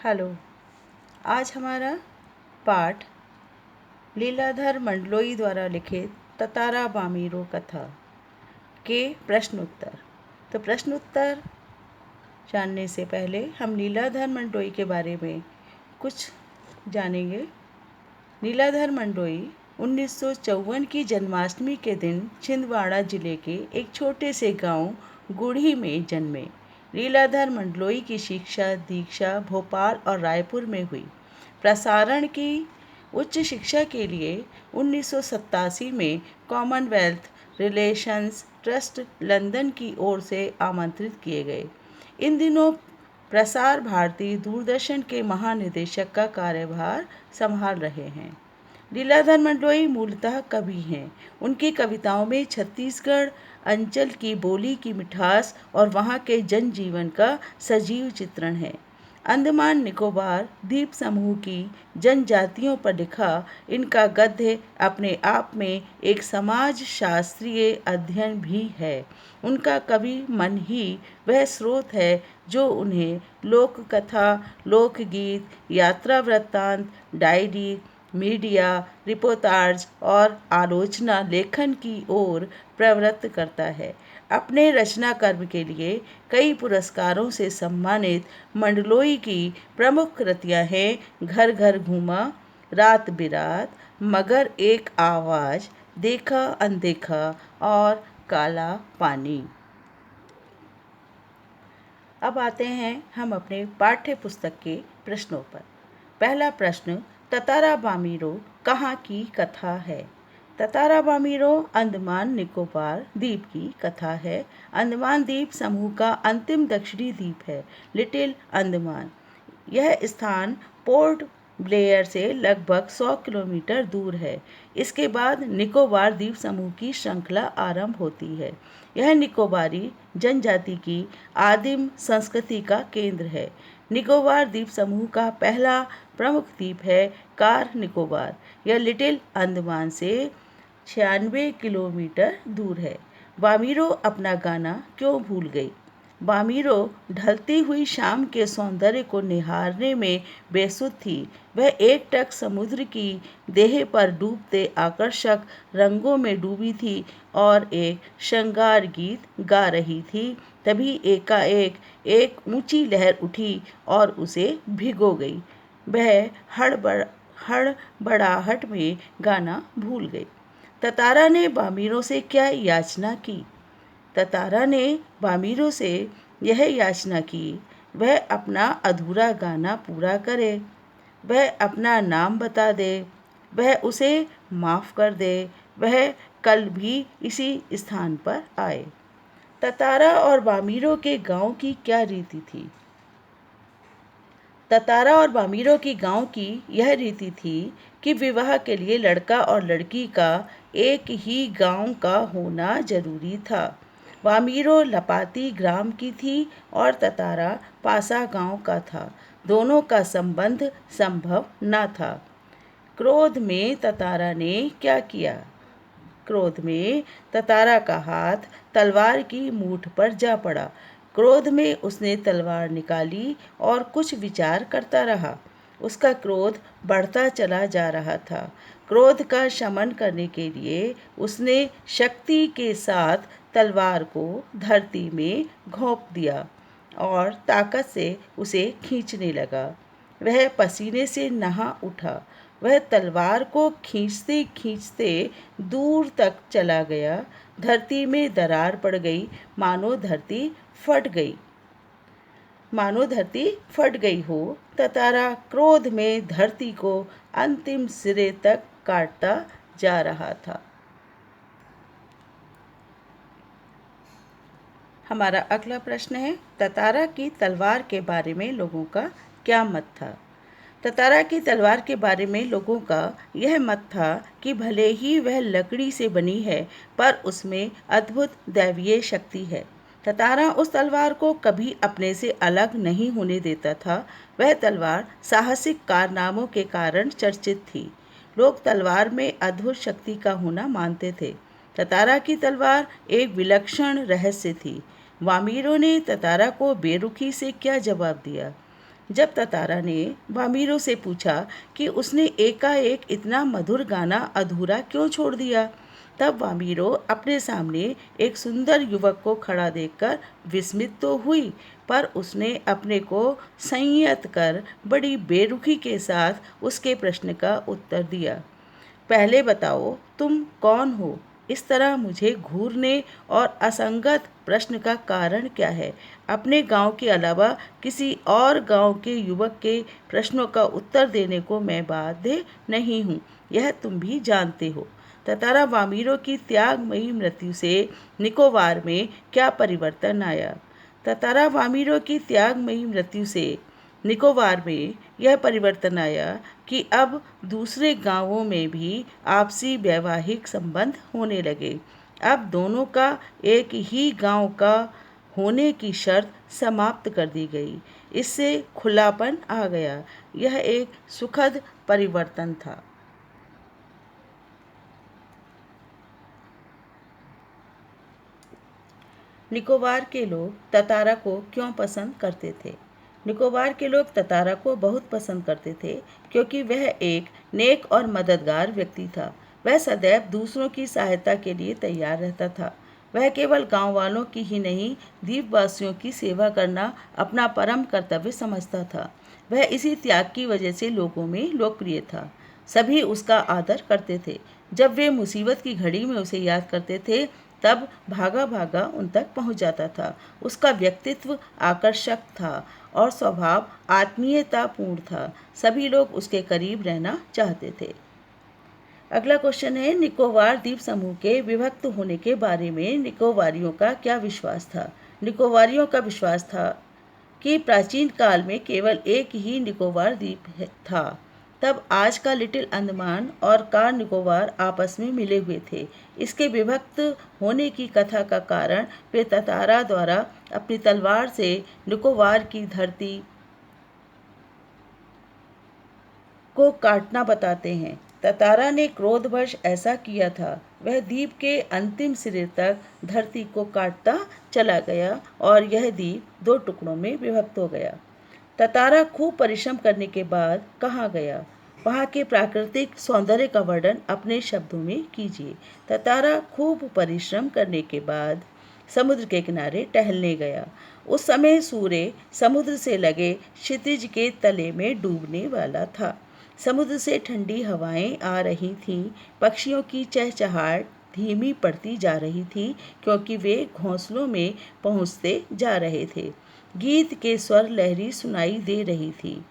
Hello. आज हमारा पाठ लीलाधर मंडलोई द्वारा लिखित ततारा बामीरो कथा के प्रश्न उत्तर। तो प्रश्न उत्तर जानने से पहले हम लीलाधर मंडलोई के बारे में कुछ जानेंगे। लीलाधर मंडलोई 1954 की जन्माष्टमी के दिन छिंदवाड़ा जिले के एक छोटे से गांव गुढ़ी में जन्मे। लीलाधर मंडलोई की शिक्षा दीक्षा भोपाल और रायपुर में हुई। प्रसारण की उच्च शिक्षा के लिए 1987 में कॉमनवेल्थ रिलेशंस ट्रस्ट लंदन की ओर से आमंत्रित किए गए। इन दिनों प्रसार भारती दूरदर्शन के महानिदेशक का कार्यभार संभाल रहे हैं। लीलाधर मंडलोई मूलतः कवि हैं। उनकी कविताओं में छत्तीसगढ़ अंचल की बोली की मिठास और वहाँ के जनजीवन का सजीव चित्रण है। अंडमान निकोबार द्वीप समूह की जनजातियों पर लिखा इनका गद्य अपने आप में एक समाज शास्त्रीय अध्ययन भी है। उनका कवि मन ही वह स्रोत है जो उन्हें लोक कथा, लोकगीत, यात्रा वृत्तांत, डायरी, मीडिया रिपोर्टाज और आलोचना लेखन की ओर प्रवृत्त करता है। अपने रचना कर्म के लिए कई पुरस्कारों से सम्मानित मंडलोई की प्रमुख कृतियां हैं घर घर घूमा, रात बिरात, मगर एक आवाज़, देखा अनदेखा और काला पानी। अब आते हैं हम अपने पाठ्य पुस्तक के प्रश्नों पर। पहला प्रश्न, ततारा बामीरो कहाँ की कथा है? ततारा बामीरो अंडमान निकोबार द्वीप की कथा है। अंडमान द्वीप समूह का अंतिम दक्षिणी द्वीप है, लिटिल अंडमान। यह स्थान पोर्ट ब्लेयर से लगभग 100 किलोमीटर दूर है। इसके बाद निकोबार द्वीप समूह की श्रृंखला आरंभ होती है। यह निकोबारी जनजाति की आदिम संस्कृति का केंद्र है। निकोबार द्वीप समूह का पहला प्रमुख द्वीप है कार निकोबार। यह लिटिल अंडमान से 96 किलोमीटर दूर है। बामीरो अपना गाना क्यों भूल गई? बामीरो ढलती हुई शाम के सौंदर्य को निहारने में बेसुध थी। वह एकटक समुद्र की देह पर डूबते आकर्षक रंगों में डूबी थी और एक श्रृंगार गीत गा रही थी। तभी एकाएक एक ऊंची लहर उठी और उसे भिगो गई। वह हड़बड़ाहट में गाना भूल गई। ततारा ने बामीरो से क्या याचना की? ततारा ने बामीरो से यह याचना की वह अपना अधूरा गाना पूरा करे, वह अपना नाम बता दे, वह उसे माफ़ कर दे, वह कल भी इसी स्थान पर आए। ततारा और बामीरो के गांव की क्या रीति थी? ततारा और बामीरो की गांव की यह रीति थी कि विवाह के लिए लड़का और लड़की का एक ही गांव का होना जरूरी था। बामीरो लपाती ग्राम की थी और ततारा पासा गांव का था। दोनों का संबंध संभव न था। क्रोध में ततारा ने क्या किया? क्रोध में ततारा का हाथ तलवार की मूठ पर जा पड़ा। क्रोध में उसने तलवार निकाली और कुछ विचार करता रहा। उसका क्रोध बढ़ता चला जा रहा था। क्रोध का शमन करने के लिए उसने शक्ति के साथ तलवार को धरती में घोंप दिया और ताकत से उसे खींचने लगा। वह पसीने से नहा उठा। वह तलवार को खींचते खींचते दूर तक चला गया। धरती में दरार पड़ गई, मानो धरती फट गई हो। ततारा क्रोध में धरती को अंतिम सिरे तक काटता जा रहा था। हमारा अगला प्रश्न है, ततारा की तलवार के बारे में लोगों का क्या मत था? ततारा की तलवार के बारे में लोगों का यह मत था कि भले ही वह लकड़ी से बनी है, पर उसमें अद्भुत दैवीय शक्ति है। ततारा उस तलवार को कभी अपने से अलग नहीं होने देता था। वह तलवार साहसिक कारनामों के कारण चर्चित थी। लोग तलवार में अद्भुत शक्ति का होना मानते थे। ततारा की तलवार एक विलक्षण रहस्य थी। बामीरो ने ततारा को बेरुखी से क्या जवाब दिया? जब ततारा ने वामीरो से पूछा कि उसने एकाएक इतना मधुर गाना अधूरा क्यों छोड़ दिया, तब वामीरो अपने सामने एक सुंदर युवक को खड़ा देखकर विस्मित तो हुई, पर उसने अपने को संयत कर बड़ी बेरुखी के साथ उसके प्रश्न का उत्तर दिया। पहले बताओ तुम कौन हो? इस तरह मुझे घूरने और असंगत प्रश्न का कारण क्या है? अपने गांव के अलावा किसी और गांव के युवक के प्रश्नों का उत्तर देने को मैं बाध्य नहीं हूँ, यह तुम भी जानते हो। ततारा वामीरो की त्यागमयी मृत्यु से निकोबार में क्या परिवर्तन आया? ततारा वामीरो की त्यागमयी मृत्यु से निकोबार में यह परिवर्तन आया कि अब दूसरे गांवों में भी आपसी वैवाहिक संबंध होने लगे। अब दोनों का एक ही गांव का होने की शर्त समाप्त कर दी गई। इससे खुलापन आ गया। यह एक सुखद परिवर्तन था। निकोबार के लोग ततारा को क्यों पसंद करते थे? निकोबार के लोग ततारा को बहुत पसंद करते थे क्योंकि वह एक नेक और मददगार व्यक्ति था। वह सदैव दूसरों की सहायता के लिए तैयार रहता था। वह केवल गांव वालों की ही नहीं, द्वीपवासियों की सेवा करना अपना परम कर्तव्य समझता था। वह इसी त्याग की वजह से लोगों में लोकप्रिय था। सभी उसका आदर करते थे। जब वे मुसीबत की घड़ी में उसे याद करते थे, तब भागा भागा उन तक पहुंच जाता था। उसका व्यक्तित्व आकर्षक था और स्वभाव आत्मीयतापूर्ण था। सभी लोग उसके करीब रहना चाहते थे। अगला क्वेश्चन है, निकोबार द्वीप समूह के विभक्त होने के बारे में निकोबारियों का क्या विश्वास था? निकोबारियों का विश्वास था कि प्राचीन काल में केवल एक ही निकोबार द्वीप था। तब आज का लिटिल अंडमान और कार निकोबार आपस में मिले हुए थे। इसके विभक्त होने की कथा का कारण वे ततारा द्वारा अपनी तलवार से निकोबार की धरती को काटना बताते हैं। ततारा ने क्रोधवश ऐसा किया था। वह द्वीप के अंतिम सिरे तक धरती को काटता चला गया और यह द्वीप 2 टुकड़ों में विभक्त हो गया। ततारा खूब परिश्रम करने के बाद कहाँ गया? वहाँ के प्राकृतिक सौंदर्य का वर्णन अपने शब्दों में कीजिए। ततारा खूब परिश्रम करने के बाद समुद्र के किनारे टहलने गया। उस समय सूर्य समुद्र से लगे क्षितिज के तले में डूबने वाला था। समुद्र से ठंडी हवाएं आ रही थीं। पक्षियों की चहचहाट धीमी पड़ती जा रही थी क्योंकि वे घोंसलों में पहुंचते जा रहे थे। गीत के स्वर लहरी सुनाई दे रही थी।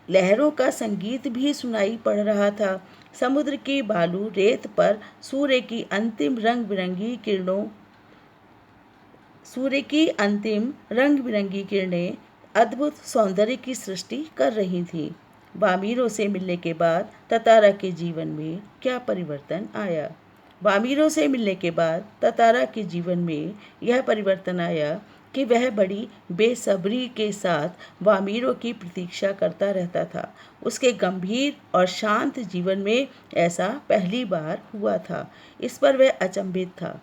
लहरों का संगीत भी सुनाई पड़ रहा था। समुद्र की बालू रेत पर सूर्य की अंतिम रंग बिरंगी किरणें अद्भुत सौंदर्य की सृष्टि कर रही थीं। वामीरो से मिलने के बाद ततारा के जीवन में क्या परिवर्तन आया? वामीरो से मिलने के बाद ततारा के जीवन में यह परिवर्तन आया कि वह बड़ी बेसब्री के साथ वामीरो की प्रतीक्षा करता रहता था। उसके गंभीर और शांत जीवन में ऐसा पहली बार हुआ था। इस पर वह अचंभित था।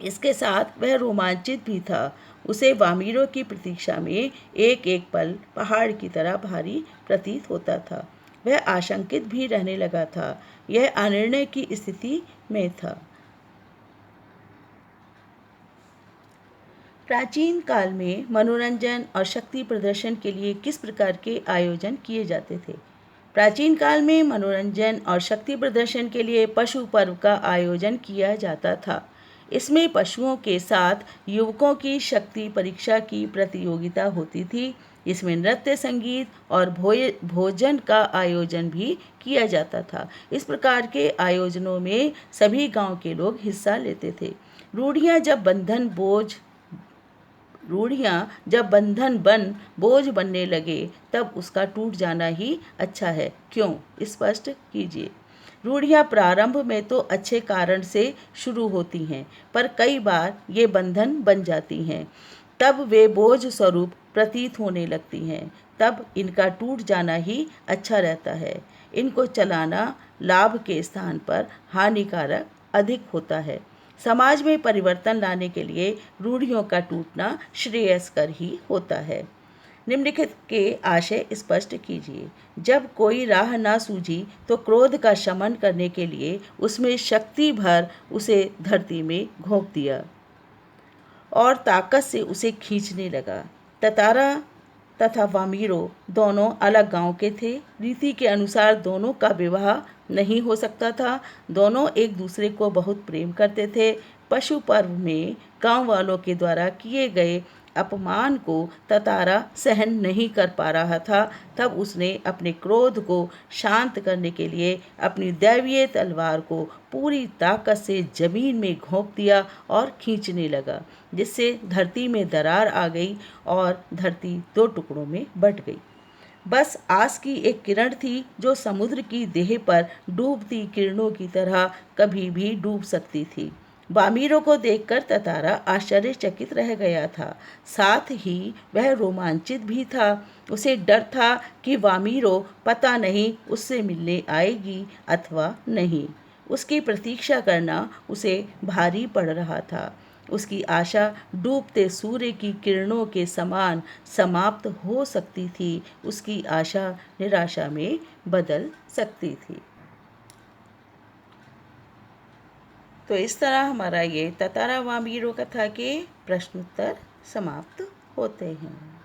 इसके साथ वह रोमांचित भी था। उसे वामीरो की प्रतीक्षा में एक एक पल पहाड़ की तरह भारी प्रतीत होता था। वह आशंकित भी रहने लगा था। यह अनिर्णय की स्थिति में था। प्राचीन काल में मनोरंजन और शक्ति प्रदर्शन के लिए किस प्रकार के आयोजन किए जाते थे? प्राचीन काल में मनोरंजन और शक्ति प्रदर्शन के लिए पशु पर्व का आयोजन किया जाता था। इसमें पशुओं के साथ युवकों की शक्ति परीक्षा की प्रतियोगिता होती थी। इसमें नृत्य, संगीत और भोजन का आयोजन भी किया जाता था। इस प्रकार के आयोजनों में सभी गांव के लोग हिस्सा लेते थे। रूढ़ियाँ जब बंधन बन बोझ बनने लगे, तब उसका टूट जाना ही अच्छा है। क्यों? स्पष्ट कीजिए। रूढ़ियाँ प्रारंभ में तो अच्छे कारण से शुरू होती हैं, पर कई बार ये बंधन बन जाती हैं। तब वे बोझ स्वरूप प्रतीत होने लगती हैं। तब इनका टूट जाना ही अच्छा रहता है। इनको चलाना लाभ के स्थान पर हानिकारक अधिक होता है। समाज में परिवर्तन लाने के लिए रूढ़ियों का टूटना श्रेयस्कर ही होता है। निम्नलिखित के आशय स्पष्ट कीजिए। जब कोई राह ना सूझी तो क्रोध का शमन करने के लिए उसमें शक्ति भर उसे धरती में घोंप दिया और ताकत से उसे खींचने लगा। ततारा तथा वामीरो दोनों अलग गांव के थे। रीति के अनुसार दोनों का विवाह नहीं हो सकता था। दोनों एक दूसरे को बहुत प्रेम करते थे। पशु पर्व में गांव वालों के द्वारा किए गए अपमान को ततारा सहन नहीं कर पा रहा था। तब उसने अपने क्रोध को शांत करने के लिए अपनी दैवीय तलवार को पूरी ताकत से जमीन में घोंप दिया और खींचने लगा, जिससे धरती में दरार आ गई और धरती दो टुकड़ों में बंट गई। बस आस की एक किरण थी जो समुद्र की देह पर डूबती किरणों की तरह कभी भी डूब सकती थी। वामीरो को देखकर ततारा आश्चर्यचकित रह गया था। साथ ही वह रोमांचित भी था। उसे डर था कि वामीरो पता नहीं उससे मिलने आएगी अथवा नहीं। उसकी प्रतीक्षा करना उसे भारी पड़ रहा था। उसकी आशा डूबते सूर्य की किरणों के समान समाप्त हो सकती थी। उसकी आशा निराशा में बदल सकती थी। तो इस तरह हमारा ये ततारा वामीरो कथा के प्रश्नोत्तर समाप्त होते हैं।